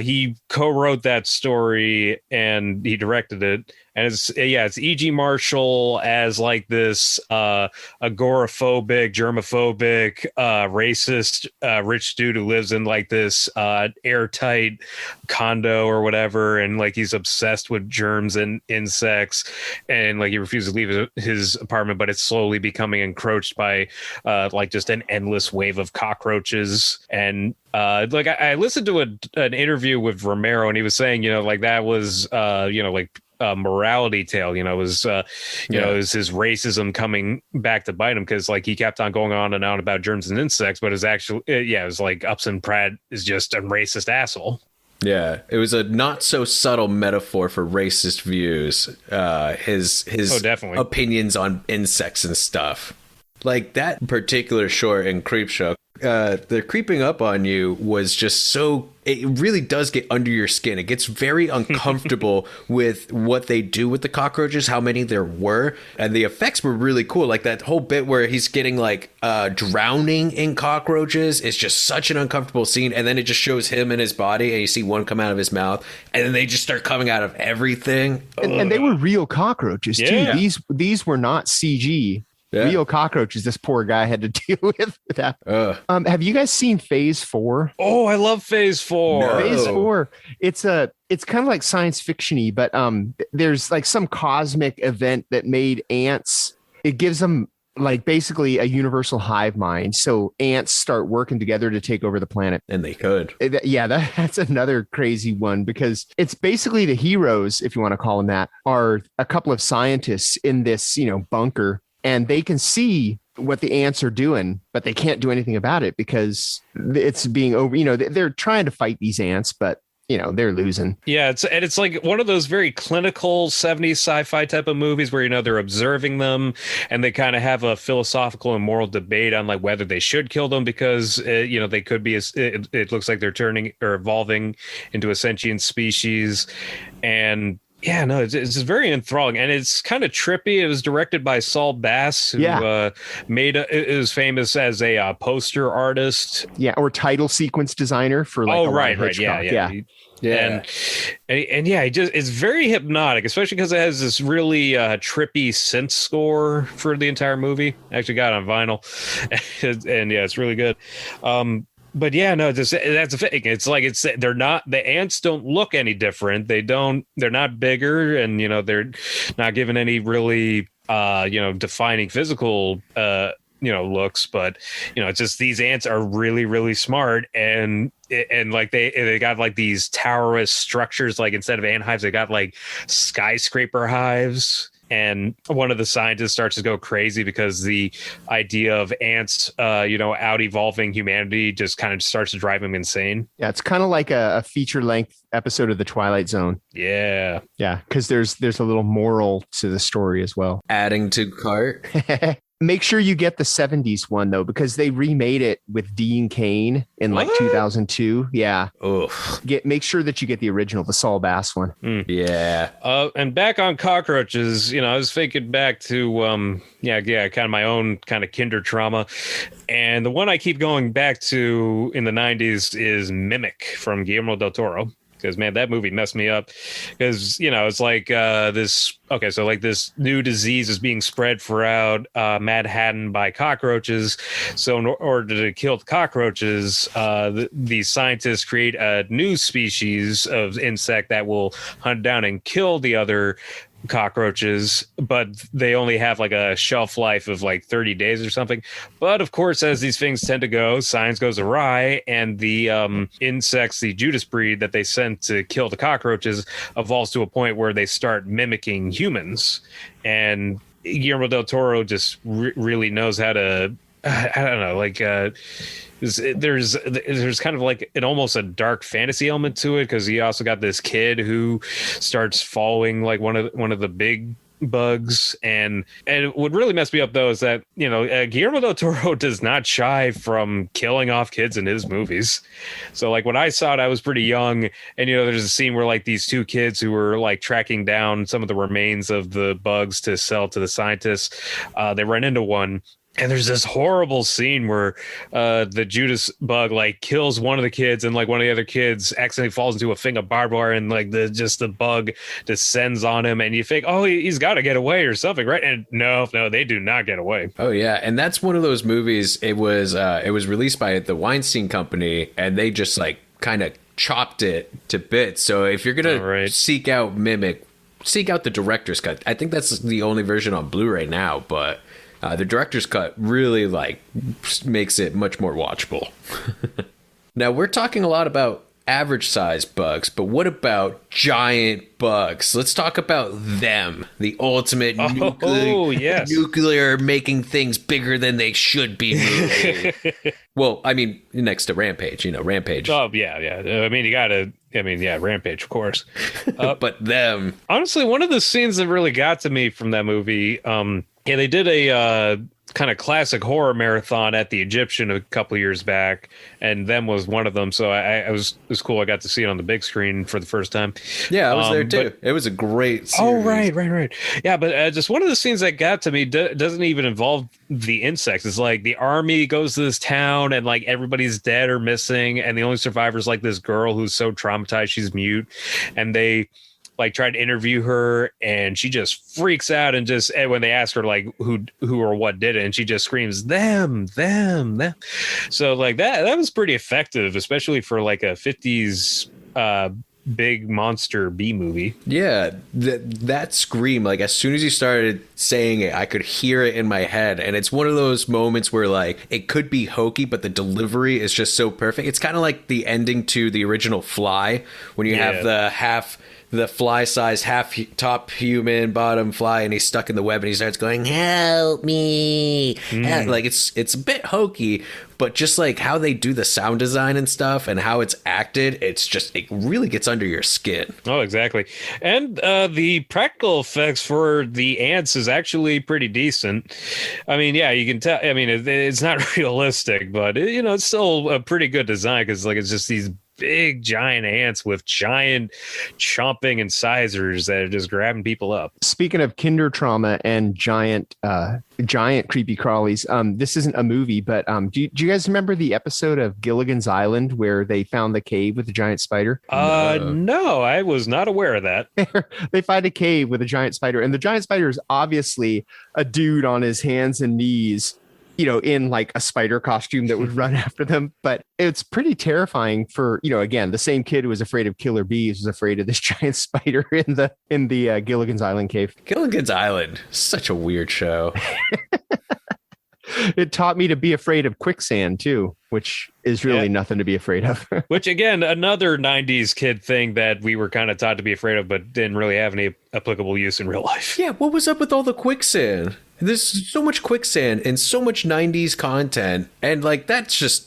He co-wrote that story and he directed it, and it's E.G. Marshall as like this agoraphobic, germophobic, racist rich dude who lives in like this airtight condo or whatever, and like he's obsessed with germs and insects, and like he refuses to leave his apartment, but it's slowly becoming encroached by like just an endless wave of cockroaches. And like I listened to an interview with Romero, and he was saying, like that was like a morality tale, it was it was his racism coming back to bite him, because like he kept on going on and on about germs and insects, but it's actually it was like Upson Pratt is just a racist asshole. Yeah, it was a not so subtle metaphor for racist views. His definitely. opinions on insects and stuff. Like that particular short in Creepshow, the creeping up on you was just so, it really does get under your skin. It gets very uncomfortable with what they do with the cockroaches, how many there were. And the effects were really cool. Like that whole bit where he's getting like drowning in cockroaches is just such an uncomfortable scene. And then it just shows him and his body and you see one come out of his mouth and then they just start coming out of everything. And they were real cockroaches too. These were not CG. Yeah. Real cockroaches this poor guy had to deal with that. Have you guys seen Phase 4? Oh, I love Phase 4. No. Phase 4. It's kind of like science fiction-y, but there's like some cosmic event that made ants. It gives them like basically a universal hive mind. So ants start working together to take over the planet. And they could. That's another crazy one because it's basically the heroes, if you want to call them that, are a couple of scientists in this, bunker. And they can see what the ants are doing, but they can't do anything about it because it's being over. They're trying to fight these ants, but they're losing. Yeah, it's like one of those very clinical 70s sci-fi type of movies where they're observing them and they kind of have a philosophical and moral debate on like whether they should kill them because they could be it looks like they're turning or evolving into a sentient species. And yeah, no, it's very enthralling and it's kind of trippy. It was directed by Saul Bass, who is famous as a poster artist. Yeah, or title sequence designer for like right. Yeah. And yeah, it's very hypnotic, especially because it has this really trippy synth score for the entire movie. I actually got it on vinyl, and yeah, it's really good. But yeah, no, that's a thing. It's like the ants don't look any different. They're not bigger, and they're not given any really defining physical looks, but it's just these ants are really, really smart and like they got like these towerist structures. Like instead of ant hives, they got like skyscraper hives. And one of the scientists starts to go crazy because the idea of ants, out evolving humanity just kind of starts to drive him insane. Yeah, it's kind of like a feature length episode of The Twilight Zone. Yeah. Yeah, because there's a little moral to the story as well. Adding to cart. Make sure you get the 70s one, though, because they remade it with Dean Cain in like 2002. Yeah. Make sure that you get the original, the Saul Bass one. Yeah. And back on cockroaches, I was thinking back to, kind of my own kind of kinder trauma. And the one I keep going back to in the 90s is Mimic from Guillermo del Toro. Because, man, that movie messed me up. Because, it's like this new disease is being spread throughout Manhattan by cockroaches. So in order to kill the cockroaches, these scientists create a new species of insect that will hunt down and kill the other cockroaches, but they only have like a shelf life of like 30 days or something. But of course, as these things tend to go, science goes awry, and the insects, the Judas breed that they sent to kill the cockroaches, evolves to a point where they start mimicking humans. And Guillermo del Toro just really knows how to, I don't know, like there's kind of like almost a dark fantasy element to it, because he also got this kid who starts following like one of the big bugs. And what really messed me up though is that Guillermo del Toro does not shy from killing off kids in his movies. So like when I saw it, I was pretty young, and there's a scene where like these two kids who were like tracking down some of the remains of the bugs to sell to the scientists, they run into one. And there's this horrible scene where the Judas bug like kills one of the kids, and like one of the other kids accidentally falls into a thing of barbed wire, and like the bug descends on him, and you think, oh, he's got to get away or something, right? And no, they do not get away. Oh yeah, and that's one of those movies. It was released by the Weinstein Company, and they just like kind of chopped it to bits. So if you're gonna seek out Mimic, seek out the director's cut. I think that's the only version on Blu-ray now, but. The director's cut really like makes it much more watchable. Now we're talking a lot about average size bugs, but what about giant bugs? Let's talk about them. The ultimate nuclear making things bigger than they should be moving. Well, I mean, next to Rampage, Rampage. Oh, yeah. Rampage, of course. But them. Honestly, one of the scenes that really got to me from that movie, they did a kind of classic horror marathon at the Egyptian a couple of years back, and them was one of them. So it was cool. I got to see it on the big screen for the first time. Yeah, I was there too. It was a great series. Oh, right. Yeah, but just one of the scenes that got to me doesn't even involve the insects. It's like the army goes to this town and like everybody's dead or missing, and the only survivor is like this girl who's so traumatized she's mute, and they like try to interview her, and she just freaks out, and when they ask her like who or what did it, and she just screams them. So like that was pretty effective, especially for like a 50s big monster B movie. Yeah, that scream, like as soon as you started saying it, I could hear it in my head, and it's one of those moments where like it could be hokey, but the delivery is just so perfect. It's kind of like the ending to the original Fly, when you have the fly-sized half top human, bottom fly, and he's stuck in the web, and he starts going, "Help me!" Like it's a bit hokey, but just like how they do the sound design and stuff, and how it's acted, it really gets under your skin. Oh, exactly. And the practical effects for the ants is actually pretty decent. I mean, yeah, you can tell. I mean, it's not realistic, but it's still a pretty good design, because like it's just these big giant ants with giant chomping incisors that are just grabbing people up. Speaking of kinder trauma and giant creepy crawlies, this isn't a movie, but do you guys remember the episode of Gilligan's Island where they found the cave with the giant spider? No, I was not aware of that. They find a cave with a giant spider, and the giant spider is obviously a dude on his hands and knees, in like a spider costume that would run after them. But it's pretty terrifying for, again, the same kid who was afraid of killer bees was afraid of this giant spider in the Gilligan's Island cave. Gilligan's Island, such a weird show. It taught me to be afraid of quicksand too, which is really nothing to be afraid of. Which again, another 90s kid thing that we were kind of taught to be afraid of, but didn't really have any applicable use in real life. Yeah, what was up with all the quicksand? There's so much quicksand and so much 90s content, and like that's just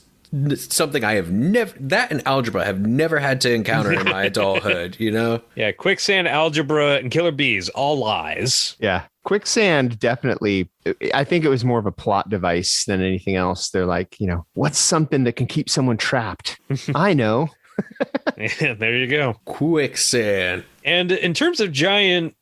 something I have never, that and algebra have never had to encounter in my adulthood, Yeah, quicksand, algebra, and killer bees, all lies. Yeah, quicksand definitely. I think it was more of a plot device than anything else. They're like, what's something that can keep someone trapped? I know. Yeah, there you go. Quicksand. And in terms of giant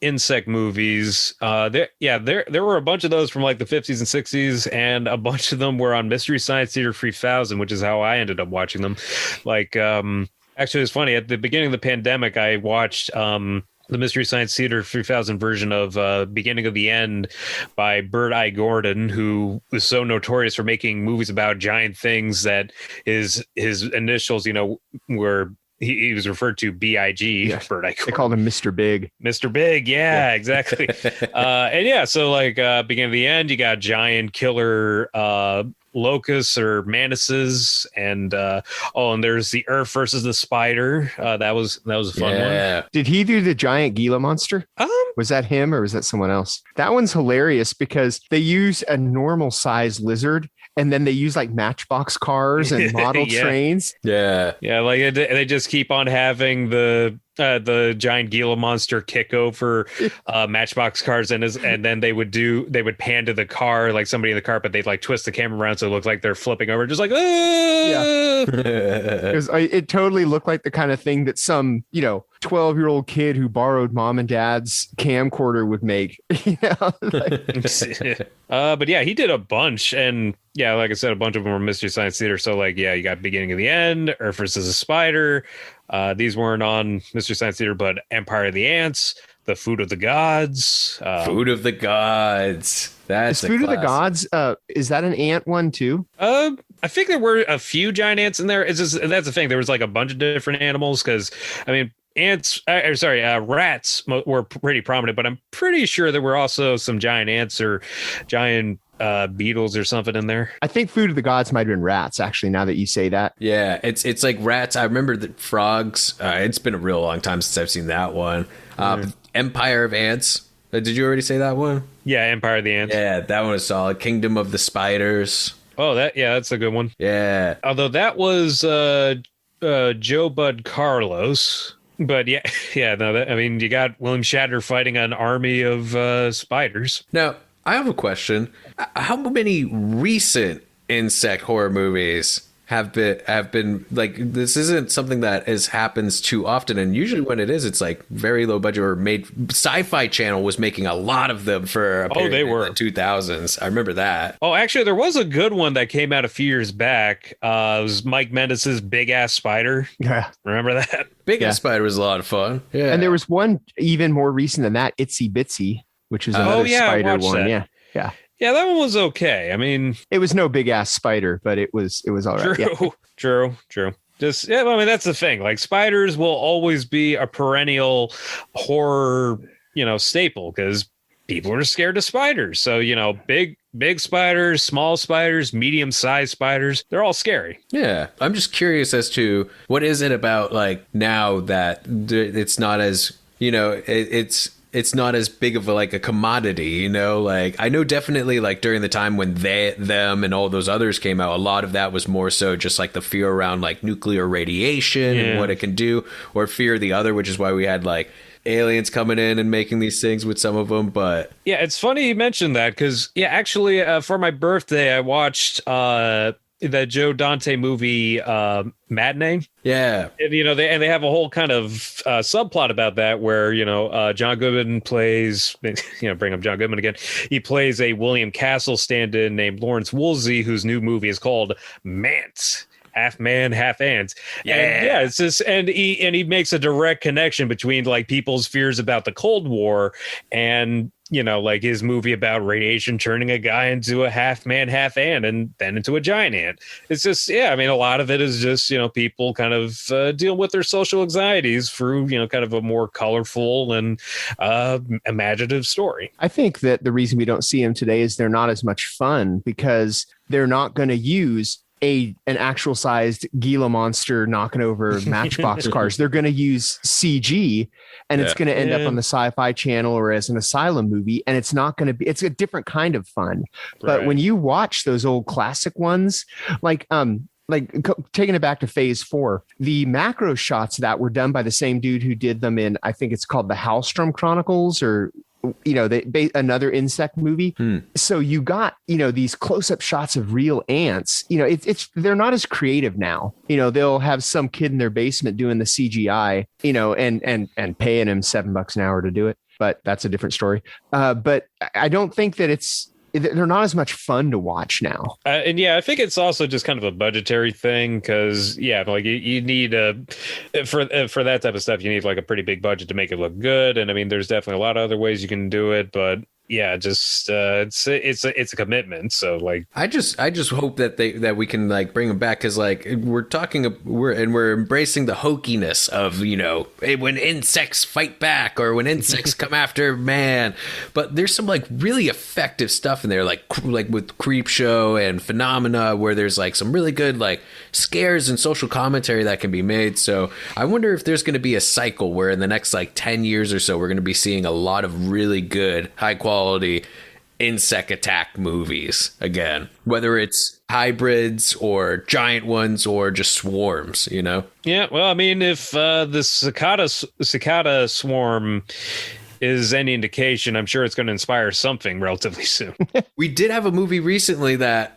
insect movies, there were a bunch of those from like the 50s and 60s, and a bunch of them were on Mystery Science Theater 3000, which is how I ended up watching them. Like actually, it's funny, at the beginning of the pandemic I watched the Mystery Science Theater 3000 version of Beginning of the End by Bird Eye Gordon, who was so notorious for making movies about giant things that his initials were he was referred to B.I.G. Yeah. They called him Mr. Big. Mr. Big, yeah. Exactly. And yeah, so like Beginning of the End, you got giant killer locusts or manises, and and there's the Earth versus the Spider. That was a fun one. Did he do the giant Gila monster? Was that him or was that someone else? That one's hilarious because they use a normal size lizard, and then they use like Matchbox cars and model trains. Yeah. Like they just keep on having the giant Gila monster kick over Matchbox cars, and then they would pan to the car, like somebody in the car, but they'd like twist the camera around so it looked like they're flipping over, just like it totally looked like the kind of thing that some 12-year-old kid who borrowed mom and dad's camcorder would make. But yeah, he did a bunch, and yeah, like I said, a bunch of them were Mystery Science Theater. So like, yeah, you got Beginning of the End, Earth versus the Spider. These weren't on Mystery Science Theater, but Empire of the Ants, The Food of the Gods. Food of the Gods. That's Food of the Gods. Is that an ant one too? I think there were a few giant ants in there. It's just, that's the thing. There was like a bunch of different animals because, I mean, rats were pretty prominent, but I'm pretty sure there were also some giant ants or giant beetles or something in there. I think Food of the Gods might have been rats, actually, now that you say that. Yeah, it's like rats. I remember the frogs. It's been a real long time since I've seen that one. Empire of Ants. Did you already say that one? Yeah, Empire of the Ants. Yeah, that one is solid. Kingdom of the Spiders. Oh, that's a good one. Yeah. Although that was Joe Bud Carlos. But yeah, I mean, you got William Shatner fighting an army of spiders. Now, I have a question. How many recent insect horror movies have been like, this isn't something that happens too often, and usually when it is, it's like very low budget or made. Sci-Fi Channel was making a lot of them for a period they were in the 2000s. I remember that. Oh, actually, there was a good one that came out a few years back. It was Mike Mendes's Big Ass Spider. Yeah. Remember that? Big Ass Spider was a lot of fun. Yeah. And there was one even more recent than that, Itsy Bitsy, which is another spider one. That. Yeah. Yeah, that one was okay. I mean, it was no big ass spider, but it was all right. True. Just I mean, that's the thing. Like, spiders will always be a perennial horror, staple, because people are scared of spiders. So, big spiders, small spiders, medium-sized spiders, they're all scary. Yeah. I'm just curious as to what is it about, like, now that it's not as, it's not as big of a commodity, like, I know definitely, like, during the time when them and all those others came out, a lot of that was more so just like the fear around like nuclear radiation and what it can do, or fear of the other, which is why we had like aliens coming in and making these things with some of them. But yeah, it's funny you mentioned that, because actually for my birthday I watched that Joe Dante movie Matinee. Yeah. And, they have a whole kind of subplot about that where, John Goodman plays, bring up John Goodman again. He plays a William Castle stand-in named Lawrence Woolsey, whose new movie is called Mance. Half man, half ants. Yeah. And it's just, and he makes a direct connection between like people's fears about the Cold War and, like his movie about radiation turning a guy into a half man, half ant, and then into a giant ant. It's just, I mean, a lot of it is just, people kind of deal with their social anxieties through, kind of a more colorful and imaginative story. I think that the reason we don't see them today is they're not as much fun, because they're not going to use an actual sized Gila monster knocking over Matchbox cars. They're going to use CG, and it's going to end up on the Sci-Fi Channel or as an Asylum movie, and it's not going to be. It's a different kind of fun. But when you watch those old classic ones, like taking it back to Phase 4, the macro shots that were done by the same dude who did them in, I think it's called the Hallstrom Chronicles, or another insect movie. So you got, these close-up shots of real ants. They're not as creative now. They'll have some kid in their basement doing the CGI, and paying him $7 an hour to do it. But that's a different story. But I don't think that they're not as much fun to watch now. And I think it's also just kind of a budgetary thing, because like you need for that type of stuff, you need like a pretty big budget to make it look good. And I mean, there's definitely a lot of other ways you can do it, but just it's a commitment. So like, I just hope that we can like bring them back, because like we're embracing the hokiness of when insects fight back or when insects come after man. But there's some like really effective stuff in there, like with Creepshow and Phenomena, where there's like some really good like scares and social commentary that can be made. So I wonder if there's going to be a cycle where in the next like 10 years or so, we're going to be seeing a lot of really good, high quality insect attack movies again, whether it's hybrids or giant ones or just swarms. Yeah, well, I mean, if the cicada swarm is any indication, I'm sure it's going to inspire something relatively soon. We did have a movie recently that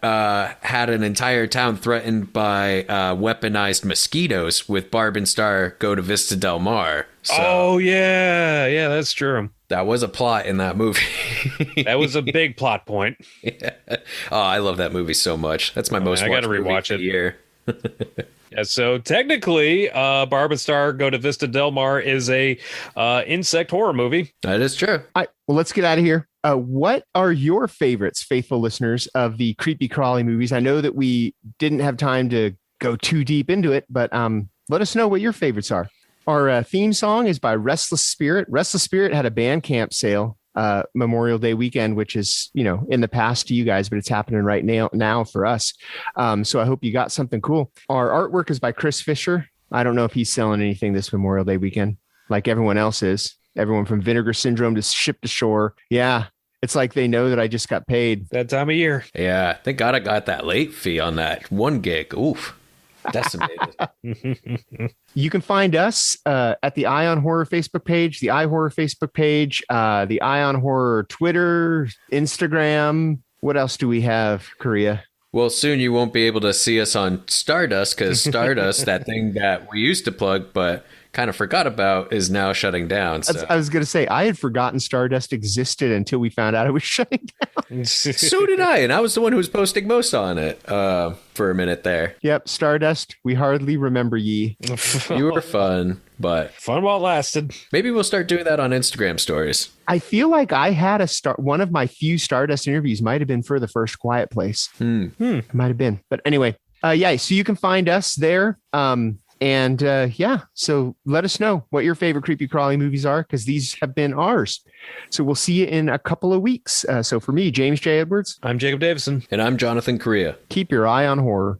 had an entire town threatened by weaponized mosquitoes, with Barb and Star Go to Vista Del Mar. So oh yeah, that's true. That was a plot in that movie. That was a big plot point. Yeah. Oh, I love that movie so much. That's my most. I got to rewatch it. Year. Yeah, so technically, Barb and Star Go to Vista Del Mar is a insect horror movie. That is true. Well, let's get out of here. What are your favorites, faithful listeners, of the creepy crawly movies? I know that we didn't have time to go too deep into it, but let us know what your favorites are. Our theme song is by Restless Spirit. Restless Spirit had a Bandcamp sale Memorial Day weekend, which is, in the past to you guys, but it's happening right now for us. So I hope you got something cool. Our artwork is by Chris Fisher. I don't know if he's selling anything this Memorial Day weekend, like everyone else is. Everyone from Vinegar Syndrome to Ship to Shore. Yeah. It's like they know that I just got paid. That time of year. Yeah. Thank God I got that late fee on that one gig. Oof. Decimated. You can find us at the Ion Horror Facebook page, the iHorror Facebook page, the Ion Horror Twitter, Instagram. What else do we have, Korea? Well, soon you won't be able to see us on Stardust, because Stardust, that thing that we used to plug but kind of forgot about, is now shutting down. So. I was going to say, I had forgotten Stardust existed until we found out it was shutting down. So did I, and I was the one who was posting most on it for a minute there. Yep, Stardust, we hardly remember ye. You were fun, but... Fun while it lasted. Maybe we'll start doing that on Instagram stories. I feel like I had one of my few Stardust interviews might have been for The First Quiet Place. It might have been. But anyway, so you can find us there. So let us know what your favorite creepy crawly movies are, because these have been ours. So we'll see you in a couple of weeks. So for me, James J. Edwards. I'm Jacob Davison. And I'm Jonathan Correa. Keep your eye on horror.